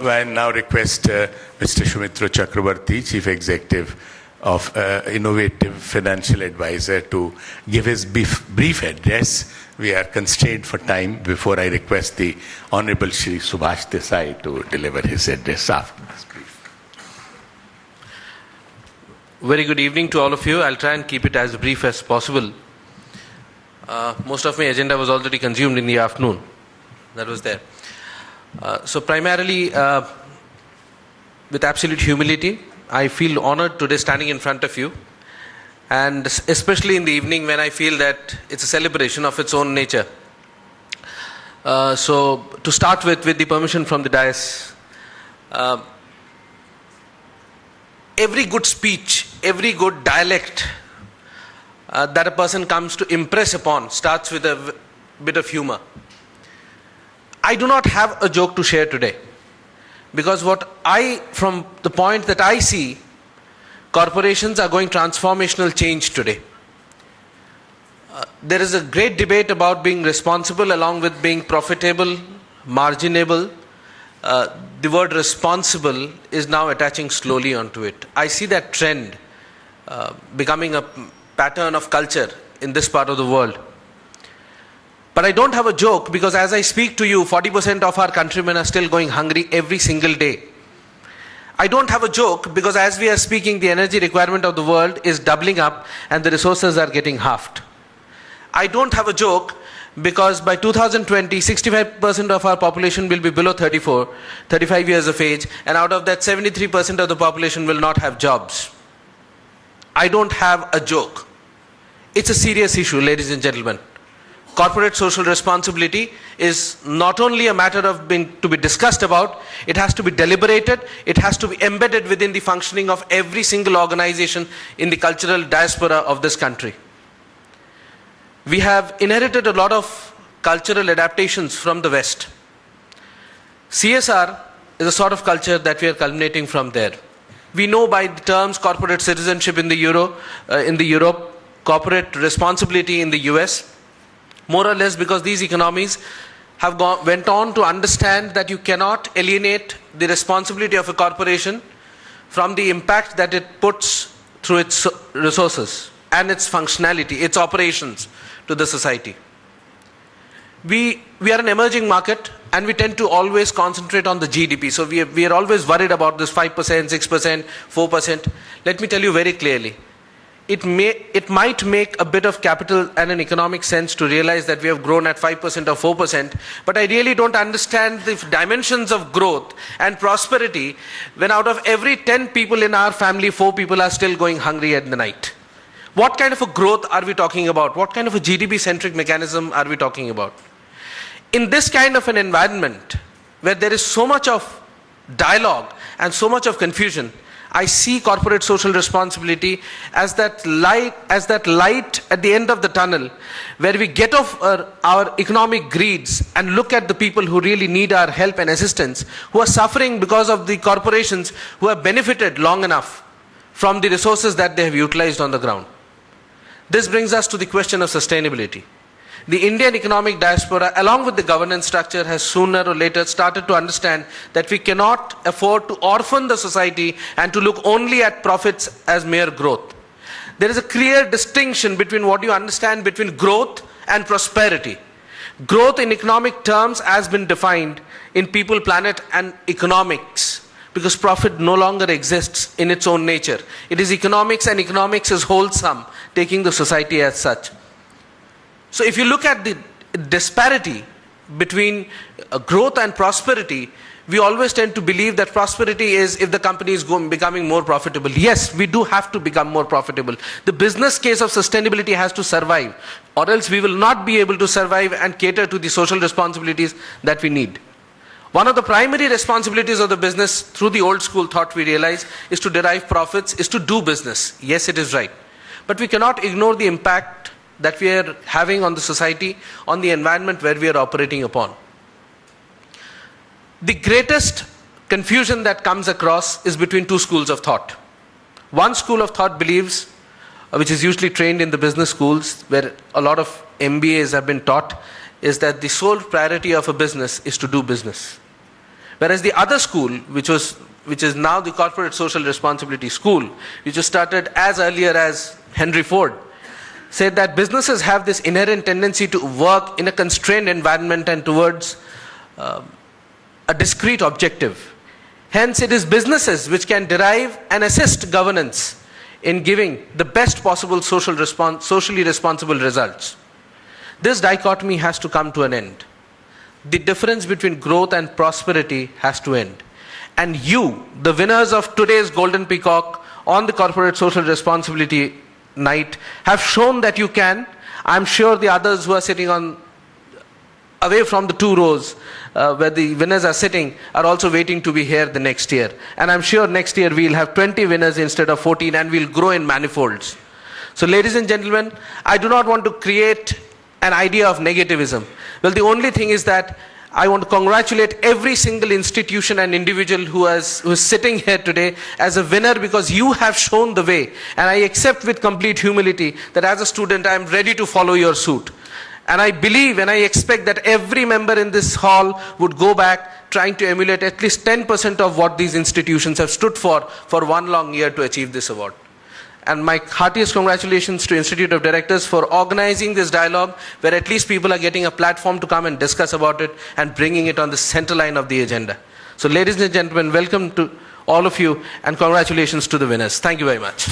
I now request Mr. Soumitra Chakrabarti, Chief Executive of Innovative Financial Advisor, to give his brief address. We are constrained for time before I request the Honorable Shri Subhash Desai to deliver his address after this brief. Very good evening to all of you. I'll try and keep it as brief as possible. Most of my agenda was already consumed in the afternoon. That was there. So primarily, with absolute humility, I feel honored today standing in front of you, and especially in the evening when I feel that it's a celebration of its own nature. So to start with the permission from the dais, every good speech, every good dialect that a person comes to impress upon starts with a bit of humor. I do not have a joke to share today, because from the point that I see, corporations are going transformational change today. There is a great debate about being responsible along with being profitable, marginable. The word responsible is now attaching slowly onto it. I see that trend becoming a pattern of culture in this part of the world. But I don't have a joke, because as I speak to you, 40% of our countrymen are still going hungry every single day. I don't have a joke because as we are speaking, the energy requirement of the world is doubling up and the resources are getting halved. I don't have a joke because by 2020, 65% of our population will be below 35 years of age, and out of that, 73% of the population will not have jobs. I don't have a joke. It's a serious issue, ladies and gentlemen. Corporate social responsibility is not only a matter of to be discussed about, it has to be deliberated, it has to be embedded within the functioning of every single organization in the cultural diaspora of this country. We have inherited a lot of cultural adaptations from the West. CSR is a sort of culture that we are culminating from there. We know by the terms corporate citizenship in the Europe, corporate responsibility in the US, more or less because these economies have went on to understand that you cannot alienate the responsibility of a corporation from the impact that it puts through its resources and its functionality, its operations to the society. We are an emerging market and we tend to always concentrate on the GDP. So we are always worried about this 5%, 6%, 4%. Let me tell you very clearly. It might make a bit of capital and an economic sense to realize that we have grown at 5% or 4%, but I really don't understand the dimensions of growth and prosperity when out of every 10 people in our family, 4 people are still going hungry at the night. What kind of a growth are we talking about? What kind of a GDP-centric mechanism are we talking about? In this kind of an environment where there is so much of dialogue and so much of confusion, I see corporate social responsibility as that light at the end of the tunnel, where we get off our economic greeds and look at the people who really need our help and assistance, who are suffering because of the corporations who have benefited long enough from the resources that they have utilized on the ground. This brings us to the question of sustainability. The Indian economic diaspora, along with the governance structure, has sooner or later started to understand that we cannot afford to orphan the society and to look only at profits as mere growth. There is a clear distinction between what you understand between growth and prosperity. Growth in economic terms has been defined in people, planet, and economics, because profit no longer exists in its own nature. It is economics, and economics is wholesome, taking the society as such. So if you look at the disparity between growth and prosperity, we always tend to believe that prosperity is if the company is becoming more profitable. Yes, we do have to become more profitable. The business case of sustainability has to survive, or else we will not be able to survive and cater to the social responsibilities that we need. One of the primary responsibilities of the business, through the old school thought we realize, is to derive profits, is to do business. Yes, it is right. But we cannot ignore the impact that we are having on the society, on the environment where we are operating upon. The greatest confusion that comes across is between two schools of thought. One school of thought believes which is usually trained in the business schools, where a lot of MBAs have been taught, is that the sole priority of a business is to do business. Whereas the other school, which is now the corporate social responsibility school, which was started as earlier as Henry Ford, said that businesses have this inherent tendency to work in a constrained environment and towards a discrete objective. Hence, it is businesses which can derive and assist governance in giving the best possible socially responsible results. This dichotomy has to come to an end. The difference between growth and prosperity has to end. And you, the winners of today's Golden Peacock on the Corporate Social Responsibility Night, have shown that you can. I'm sure the others who are sitting away from the 2 rows where the winners are sitting are also waiting to be here the next year. And I'm sure next year we'll have 20 winners instead of 14, and we'll grow in manifolds. So ladies and gentlemen, I do not want to create an idea of negativism. Well, the only thing is that I want to congratulate every single institution and individual who is sitting here today as a winner, because you have shown the way. And I accept with complete humility that as a student I am ready to follow your suit. And I believe and I expect that every member in this hall would go back trying to emulate at least 10% of what these institutions have stood for 1 long year to achieve this award. And my heartiest congratulations to Institute of Directors for organizing this dialogue, where at least people are getting a platform to come and discuss about it and bringing it on the center line of the agenda. So ladies and gentlemen, welcome to all of you and congratulations to the winners. Thank you very much.